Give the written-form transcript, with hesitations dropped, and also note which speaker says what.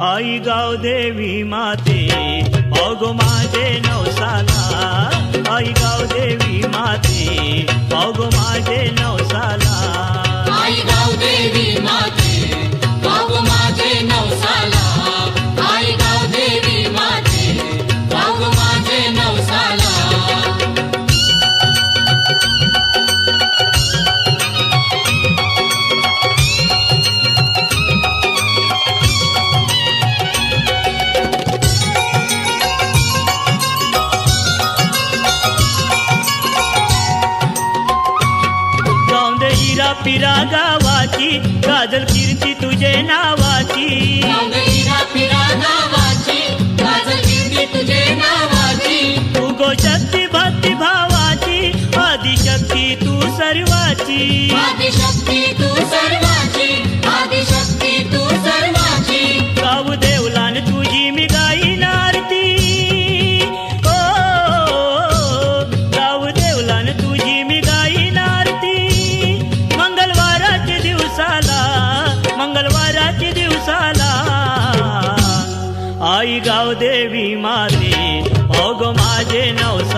Speaker 1: आई गावदेवी माते पावगो माझे नवसाला, आई गावदेवी माते पावगो माझे नवसाला,
Speaker 2: आई गावदेवी माते पावगो माझे नवसाला, आई गावदेवी माते पावगो माझे नवसाला.
Speaker 1: पिरा गावाची गाजल कीर्ती तुझे नावाची,
Speaker 2: हिरा पिरा गावाची गाजल कीर्ती तुझे नावाची.
Speaker 1: तू गो शक्ती भक्ती भावाची, आदिशक्ती तू सर्वाची,
Speaker 2: आदिशक्ती तू सर्वाची, आदिशक्ती तू सर्वाची.
Speaker 1: गाव देवलान तुझी मी गाईन आरती, ओ गाव देवलान तुझी मी गाईन आरती. मंगळवाराच्या दिवसाला आई गावदेवी माते पावगो माझे नवसा.